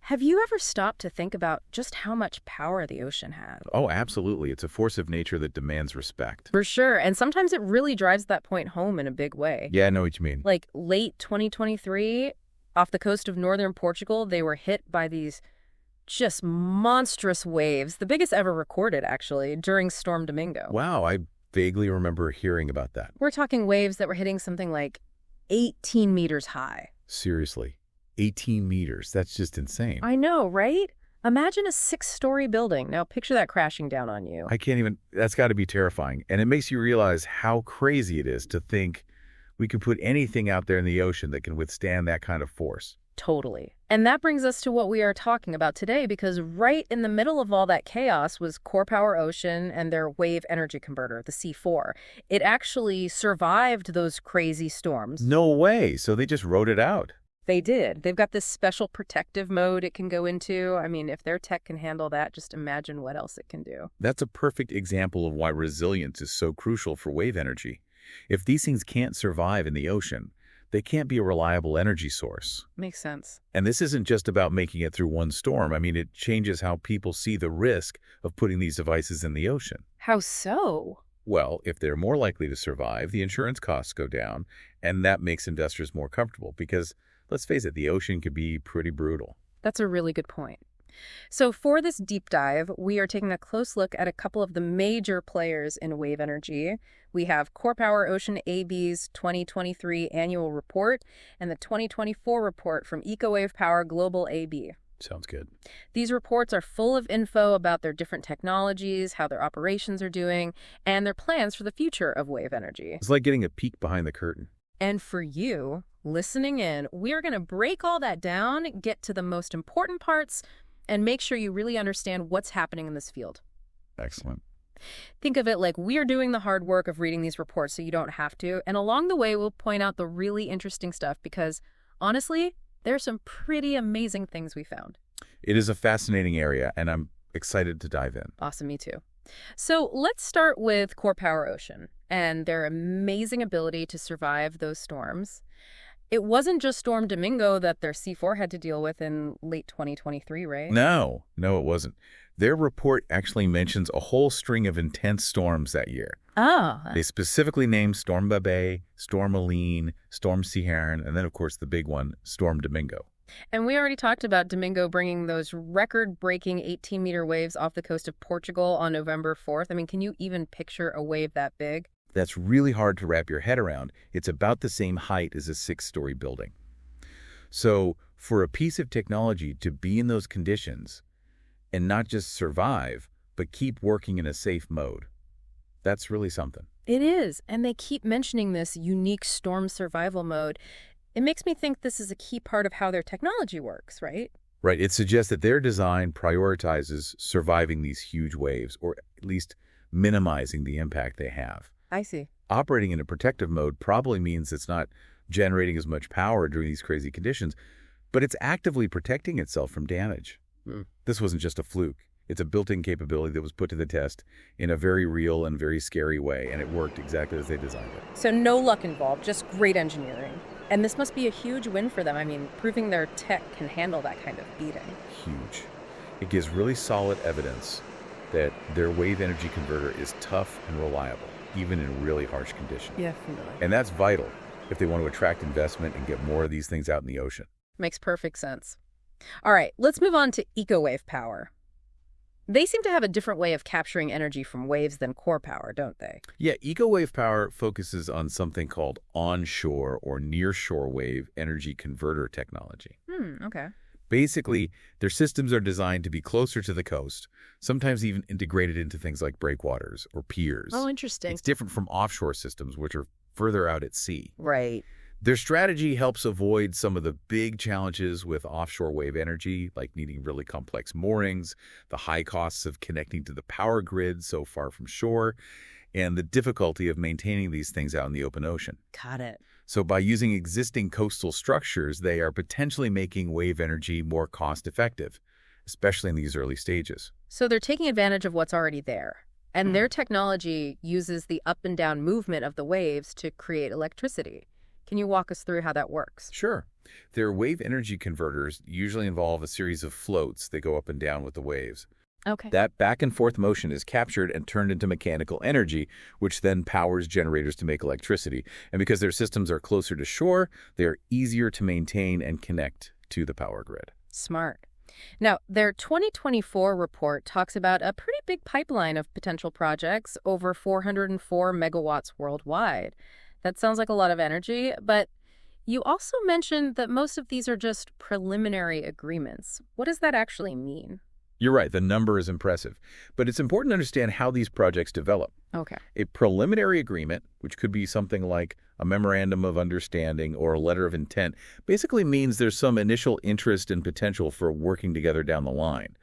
Have you ever stopped to think about just how much power the ocean has? Oh, absolutely. It's a force of nature that demands respect. For sure, and sometimes it really drives that point home in a big way. Yeah, I know what you mean. Like late 2023, off the coast of northern Portugal, they were hit by these just monstrous waves, the biggest ever recorded, actually, during Storm Domingo. Wow, I vaguely remember hearing about that. We're talking waves that were hitting something like 18 meters high. Seriously, 18 meters. That's just insane. I know, right? Imagine a 6-story building. Now picture that crashing down on you. I can't even, that's got to be terrifying. And it makes you realize how crazy it is to think we could put anything out there in the ocean that can withstand that kind of force. Totally. And that brings us to what we are talking about today, because right in the middle of all that chaos was Core Power Ocean and their wave energy converter, the C4. It actually survived those crazy storms. No way. So they just wrote it out. They did. They've got this special protective mode it can go into. I mean, if their tech can handle that, just imagine what else it can do. That's a perfect example of why resilience is so crucial for wave energy. If these things can't survive in the ocean, they can't be a reliable energy source. Makes sense. And this isn't just about making it through one storm. I mean, it changes how people see the risk of putting these devices in the ocean. How so? Well, if they're more likely to survive, the insurance costs go down, and that makes investors more comfortable because, let's face it, the ocean can be pretty brutal. That's a really good point. So for this deep dive, we are taking a close look at a couple of the major players in wave energy. We have Core Power Ocean AB's 2023 annual report and the 2024 report from EcoWave Power Global AB. Sounds good. These reports are full of info about their different technologies, how their operations are doing, and their plans for the future of wave energy. It's like getting a peek behind the curtain. And for you, listening in, we are going to break all that down, get to the most important parts, and make sure you really understand what's happening in this field. Excellent. Think of it like we're doing the hard work of reading these reports so you don't have to. And along the way, we'll point out the really interesting stuff because, honestly, there's some pretty amazing things we found. It is a fascinating area, and I'm excited to dive in. Awesome, me too. So let's start with Core Power Ocean and their amazing ability to survive those storms. It wasn't just Storm Domingo that their C4 had to deal with in late 2023, right? No, it wasn't. Their report actually mentions a whole string of intense storms that year. Oh. They specifically named Storm Babet, Storm Helene, Storm Ciarán, and then, of course, the big one, Storm Domingo. And we already talked about Domingo bringing those record-breaking 18-meter waves off the coast of Portugal on November 4th. I mean, can you even picture a wave that big? That's really hard to wrap your head around. It's about the same height as a 6-story building. So for a piece of technology to be in those conditions and not just survive, but keep working in a safe mode, that's really something. It is. And they keep mentioning this unique storm survival mode. It makes me think this is a key part of how their technology works, right? Right. It suggests that their design prioritizes surviving these huge waves, or at least minimizing the impact they have. I see. Operating in a protective mode probably means it's not generating as much power during these crazy conditions, but it's actively protecting itself from damage. This wasn't just a fluke. It's a built-in capability that was put to the test in a very real and very scary way, and it worked exactly as they designed it. So no luck involved, just great engineering. And this must be a huge win for them. I mean, proving their tech can handle that kind of beating. Huge. It gives really solid evidence that their wave energy converter is tough and reliable, even in really harsh conditions. Yeah, familiar. And that's vital if they want to attract investment and get more of these things out in the ocean. Makes perfect sense. All right, let's move on to EcoWave Power. They seem to have a different way of capturing energy from waves than Core Power, don't they? Yeah, EcoWave Power focuses on something called onshore or nearshore wave energy converter technology. Okay. Basically, their systems are designed to be closer to the coast, sometimes even integrated into things like breakwaters or piers. Oh, interesting. It's different from offshore systems, which are further out at sea. Right. Their strategy helps avoid some of the big challenges with offshore wave energy, like needing really complex moorings, the high costs of connecting to the power grid so far from shore, and the difficulty of maintaining these things out in the open ocean. Got it. So by using existing coastal structures, they are potentially making wave energy more cost-effective, especially in these early stages. So they're taking advantage of what's already there. And their technology uses the up and down movement of the waves to create electricity. Can you walk us through how that works? Sure. Their wave energy converters usually involve a series of floats that go up and down with the waves. Okay. That back-and-forth motion is captured and turned into mechanical energy, which then powers generators to make electricity. And because their systems are closer to shore, they are easier to maintain and connect to the power grid. Smart. Now, their 2024 report talks about a pretty big pipeline of potential projects, over 404 megawatts worldwide. That sounds like a lot of energy, but you also mentioned that most of these are just preliminary agreements. What does that actually mean? You're right, the number is impressive, but it's important to understand how these projects develop. Okay. A preliminary agreement, which could be something like a memorandum of understanding or a letter of intent, basically means there's some initial interest and potential for working together down the line.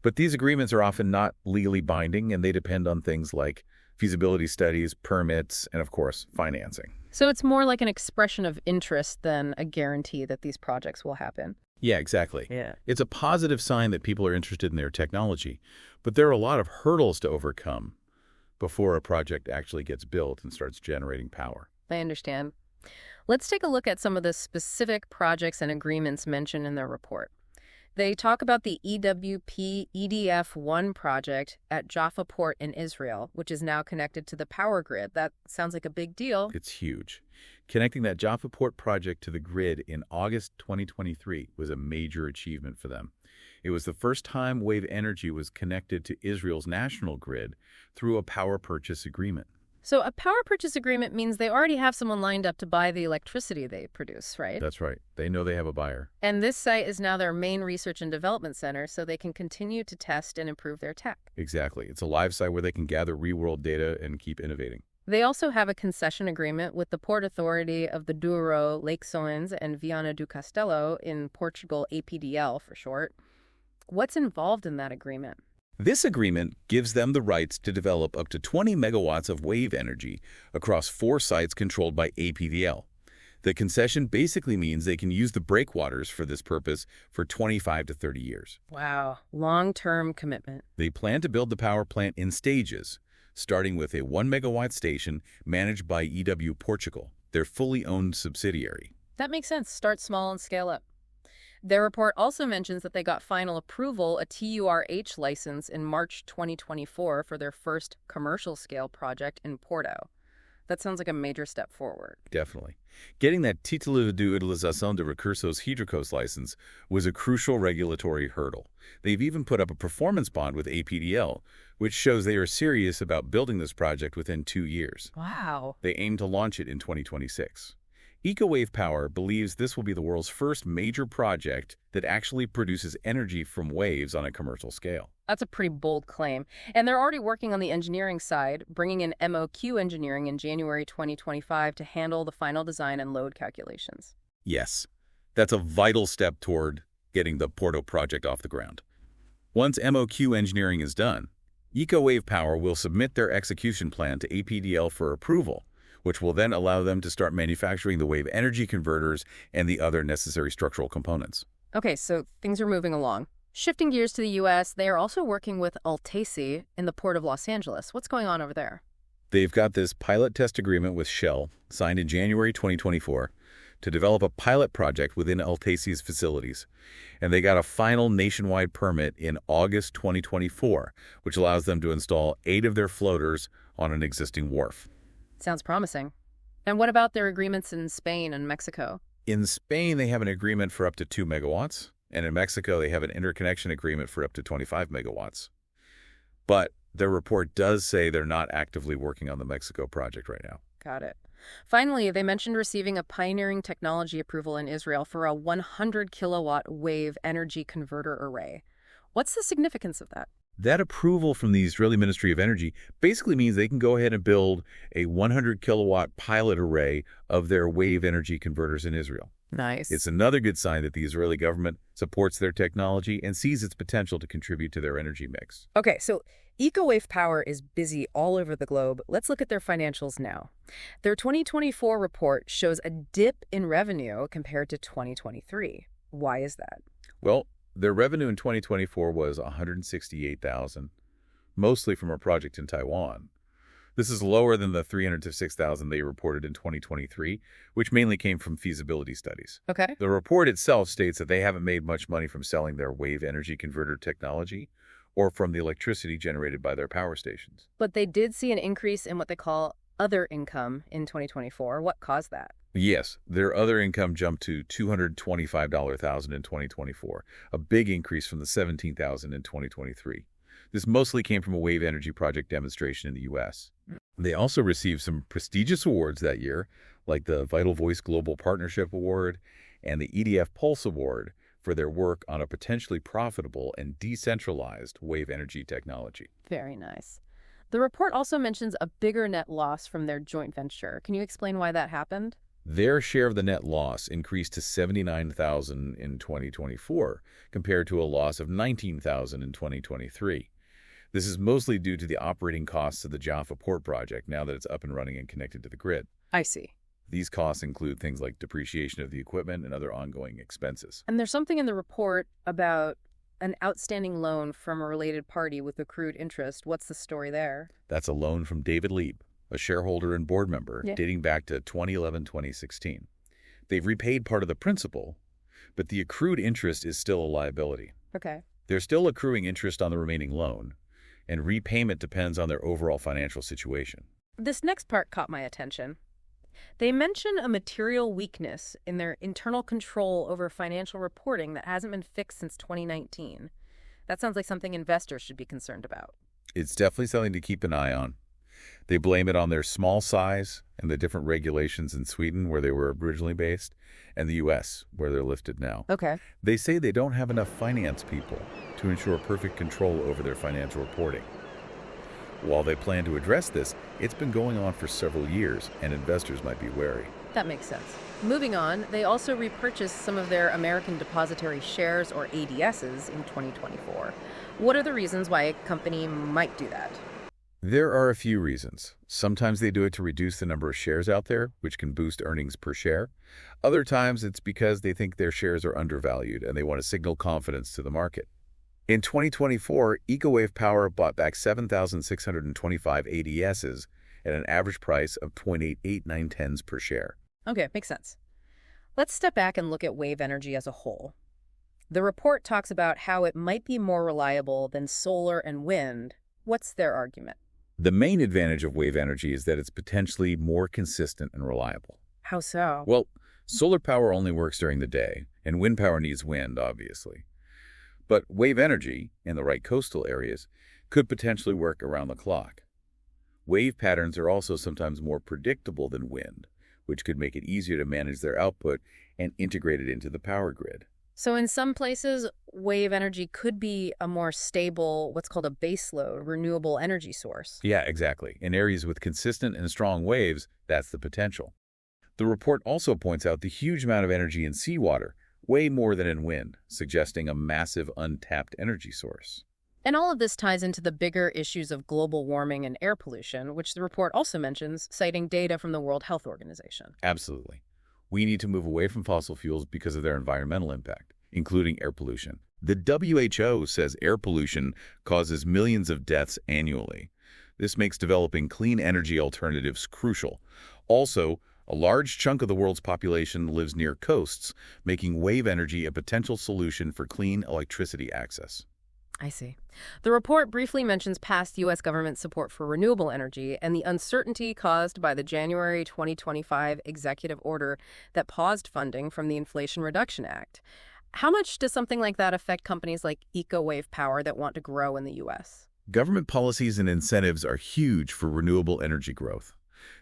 But these agreements are often not legally binding, and they depend on things like feasibility studies, permits, and of course, financing. So it's more like an expression of interest than a guarantee that these projects will happen. Yeah, exactly. Yeah. It's a positive sign that people are interested in their technology, but there are a lot of hurdles to overcome before a project actually gets built and starts generating power. I understand. Let's take a look at some of the specific projects and agreements mentioned in their report. They talk about the EWP EDF-1 project at Jaffa Port in Israel, which is now connected to the power grid. That sounds like a big deal. It's huge. Connecting that Jaffa Port project to the grid in August 2023 was a major achievement for them. It was the first time wave energy was connected to Israel's national grid through a power purchase agreement. So a power purchase agreement means they already have someone lined up to buy the electricity they produce, right? That's right. They know they have a buyer. And this site is now their main research and development center, so they can continue to test and improve their tech. Exactly. It's a live site where they can gather real-world data and keep innovating. They also have a concession agreement with the Port Authority of the Douro, Lake Soanes, and Viana do Castelo in Portugal, APDL for short. What's involved in that agreement? This agreement gives them the rights to develop up to 20 megawatts of wave energy across 4 sites controlled by APDL. The concession basically means they can use the breakwaters for this purpose for 25 to 30 years. Wow, long-term commitment. They plan to build the power plant in stages, starting with a 1-megawatt station managed by EW Portugal, their fully owned subsidiary. That makes sense. Start small and scale up. Their report also mentions that they got final approval, a TURH license, in March 2024 for their first commercial-scale project in Porto. That sounds like a major step forward. Definitely. Getting that Título de Utilização de Recursos Hídricos license was a crucial regulatory hurdle. They've even put up a performance bond with APDL, which shows they are serious about building this project within 2 years. Wow. They aim to launch it in 2026. EcoWave Power believes this will be the world's first major project that actually produces energy from waves on a commercial scale. That's a pretty bold claim. And they're already working on the engineering side, bringing in MOQ engineering in January 2025 to handle the final design and load calculations. Yes, that's a vital step toward getting the Porto project off the ground. Once MOQ engineering is done, EcoWave Power will submit their execution plan to APDL for approval, which will then allow them to start manufacturing the wave energy converters and the other necessary structural components. Okay, so things are moving along. Shifting gears to the U.S., they are also working with Altesi in the Port of Los Angeles. What's going on over there? They've got this pilot test agreement with Shell, signed in January 2024, to develop a pilot project within Altesi's facilities. And they got a final nationwide permit in August 2024, which allows them to install 8 of their floaters on an existing wharf. Sounds promising. And what about their agreements in Spain and Mexico? In Spain, they have an agreement for up to 2 megawatts, and in Mexico, they have an interconnection agreement for up to 25 megawatts. But their report does say they're not actively working on the Mexico project right now. Got it. Finally, they mentioned receiving a pioneering technology approval in Israel for a 100-kilowatt wave energy converter array. What's the significance of that? That approval from the Israeli Ministry of Energy basically means they can go ahead and build a 100-kilowatt pilot array of their wave energy converters in Israel. Nice. It's another good sign that the Israeli government supports their technology and sees its potential to contribute to their energy mix. Okay, so EcoWave Power is busy all over the globe. Let's look at their financials now. Their 2024 report shows a dip in revenue compared to 2023. Why is that? Well, their revenue in 2024 was $168,000, mostly from a project in Taiwan. This is lower than the 300 to 6,000 they reported in 2023, which mainly came from feasibility studies. Okay. The report itself states that they haven't made much money from selling their wave energy converter technology or from the electricity generated by their power stations. But they did see an increase in what they call other income in 2024. What caused that? Yes, their other income jumped to $225,000 in 2024, a big increase from the $17,000 in 2023. This mostly came from a wave energy project demonstration in the U.S. They also received some prestigious awards that year, like the Vital Voice Global Partnership Award and the EDF Pulse Award for their work on a potentially profitable and decentralized wave energy technology. Very nice. The report also mentions a bigger net loss from their joint venture. Can you explain why that happened? Their share of the net loss increased to $79,000 in 2024, compared to a loss of $19,000 in 2023. This is mostly due to the operating costs of the Jaffa Port project now that it's up and running and connected to the grid. I see. These costs include things like depreciation of the equipment and other ongoing expenses. And there's something in the report about an outstanding loan from a related party with accrued interest. What's the story there? That's a loan from David Lieb, a shareholder and board member, dating back to 2011-2016. They've repaid part of the principal, but the accrued interest is still a liability. Okay. They're still accruing interest on the remaining loan, and repayment depends on their overall financial situation. This next part caught my attention. They mention a material weakness in their internal control over financial reporting that hasn't been fixed since 2019. That sounds like something investors should be concerned about. It's definitely something to keep an eye on. They blame it on their small size and the different regulations in Sweden, where they were originally based, and the U.S., where they're listed now. Okay. They say they don't have enough finance people to ensure perfect control over their financial reporting. While they plan to address this, it's been going on for several years, and investors might be wary. That makes sense. Moving on, they also repurchased some of their American Depository Shares, or ADSs, in 2024. What are the reasons why a company might do that? There are a few reasons. Sometimes they do it to reduce the number of shares out there, which can boost earnings per share. Other times it's because they think their shares are undervalued and they want to signal confidence to the market. In 2024, EcoWave Power bought back 7,625 ADSs at an average price of 0.889 tens per share. Okay, makes sense. Let's step back and look at wave energy as a whole. The report talks about how it might be more reliable than solar and wind. What's their argument? The main advantage of wave energy is that it's potentially more consistent and reliable. How so? Well, solar power only works during the day, and wind power needs wind, obviously. But wave energy, in the right coastal areas, could potentially work around the clock. Wave patterns are also sometimes more predictable than wind, which could make it easier to manage their output and integrate it into the power grid. So in some places, wave energy could be a more stable, what's called a baseload, renewable energy source. Yeah, exactly. In areas with consistent and strong waves, that's the potential. The report also points out the huge amount of energy in seawater, way more than in wind, suggesting a massive untapped energy source. And all of this ties into the bigger issues of global warming and air pollution, which the report also mentions, citing data from the World Health Organization. Absolutely. We need to move away from fossil fuels because of their environmental impact, including air pollution. The WHO says air pollution causes millions of deaths annually. This makes developing clean energy alternatives crucial. Also, a large chunk of the world's population lives near coasts, making wave energy a potential solution for clean electricity access. I see. The report briefly mentions past U.S. government support for renewable energy and the uncertainty caused by the January 2025 executive order that paused funding from the Inflation Reduction Act. How much does something like that affect companies like EcoWave Power that want to grow in the U.S.? Government policies and incentives are huge for renewable energy growth.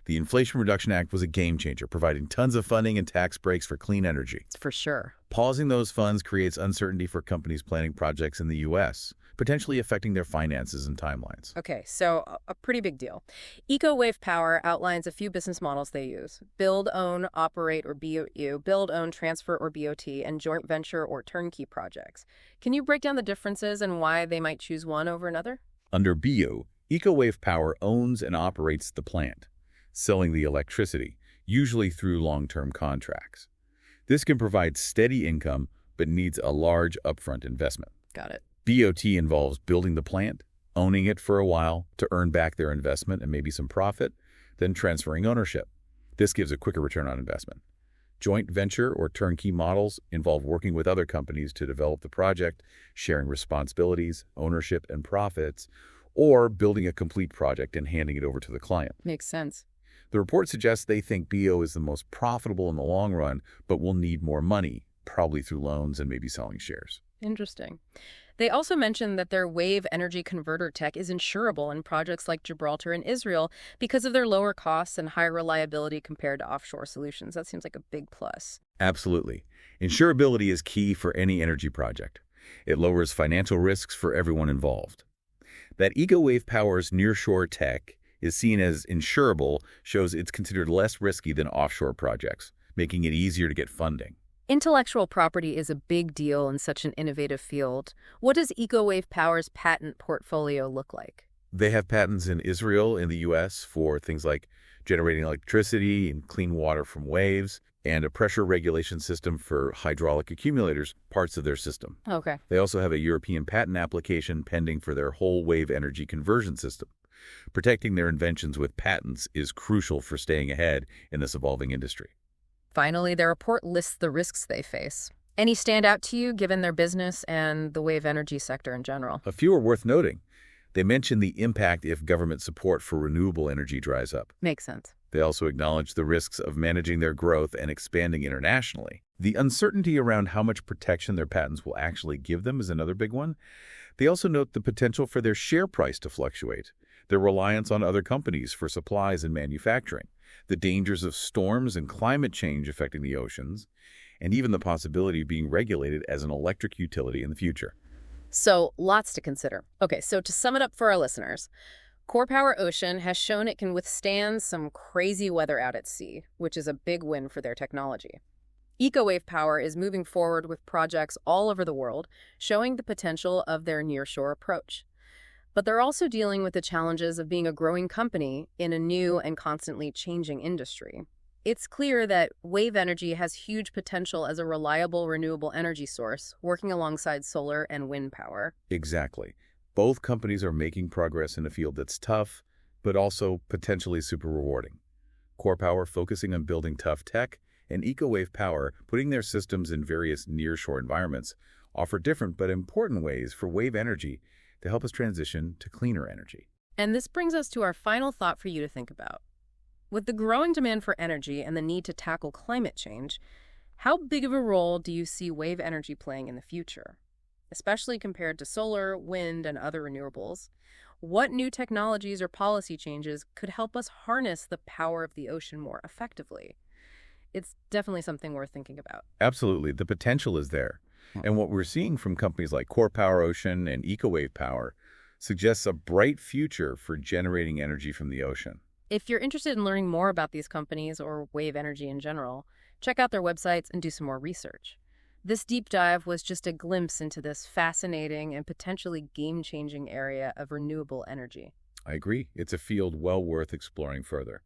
The Inflation Reduction Act was a game changer, providing tons of funding and tax breaks for clean energy. For sure. Pausing those funds creates uncertainty for companies planning projects in the U.S., potentially affecting their finances and timelines. Okay, so a pretty big deal. EcoWave Power outlines a few business models they use: build, own, operate, or BOU, build, own, transfer, or BOT, and joint venture or turnkey projects. Can you break down the differences and why they might choose one over another? Under BOU, EcoWave Power owns and operates the plant, selling the electricity, usually through long-term contracts. This can provide steady income, but needs a large upfront investment. Got it. BOT involves building the plant, owning it for a while to earn back their investment and maybe some profit, then transferring ownership. This gives a quicker return on investment. Joint venture or turnkey models involve working with other companies to develop the project, sharing responsibilities, ownership, and profits, or building a complete project and handing it over to the client. Makes sense. The report suggests they think BO is the most profitable in the long run, but will need more money, probably through loans and maybe selling shares. Interesting. They also mentioned that their wave energy converter tech is insurable in projects like Gibraltar and Israel because of their lower costs and higher reliability compared to offshore solutions. That seems like a big plus. Absolutely. Insurability is key for any energy project. It lowers financial risks for everyone involved. That EcoWave Power's nearshore tech is seen as insurable shows it's considered less risky than offshore projects, making it easier to get funding. Intellectual property is a big deal in such an innovative field. What does EcoWave Power's patent portfolio look like? They have patents in Israel and the U.S. for things like generating electricity and clean water from waves, and a pressure regulation system for hydraulic accumulators, parts of their system. Okay. They also have a European patent application pending for their whole wave energy conversion system. Protecting their inventions with patents is crucial for staying ahead in this evolving industry. Finally, their report lists the risks they face. Any stand out to you given their business and the wave energy sector in general? A few are worth noting. They mention the impact if government support for renewable energy dries up. Makes sense. They also acknowledge the risks of managing their growth and expanding internationally. The uncertainty around how much protection their patents will actually give them is another big one. They also note the potential for their share price to fluctuate, their reliance on other companies for supplies and manufacturing, the dangers of storms and climate change affecting the oceans, and even the possibility of being regulated as an electric utility in the future. So, lots to consider. Okay, so to sum it up for our listeners, Core Power Ocean has shown it can withstand some crazy weather out at sea, which is a big win for their technology. EcoWave Power is moving forward with projects all over the world, showing the potential of their nearshore approach. But they're also dealing with the challenges of being a growing company in a new and constantly changing industry. It's clear that wave energy has huge potential as a reliable renewable energy source, working alongside solar and wind power. Exactly. Both companies are making progress in a field that's tough, but also potentially super rewarding. Core Power focusing on building tough tech, and EcoWave Power putting their systems in various nearshore environments offer different but important ways for wave energy to help us transition to cleaner energy. And this brings us to our final thought for you to think about. With the growing demand for energy and the need to tackle climate change, how big of a role do you see wave energy playing in the future? Especially compared to solar, wind, and other renewables. What new technologies or policy changes could help us harness the power of the ocean more effectively? It's definitely something worth thinking about. Absolutely. The potential is there. And what we're seeing from companies like Core Power Ocean and EcoWave Power suggests a bright future for generating energy from the ocean. If you're interested in learning more about these companies or wave energy in general, check out their websites and do some more research. This deep dive was just a glimpse into this fascinating and potentially game-changing area of renewable energy. I agree. It's a field well worth exploring further.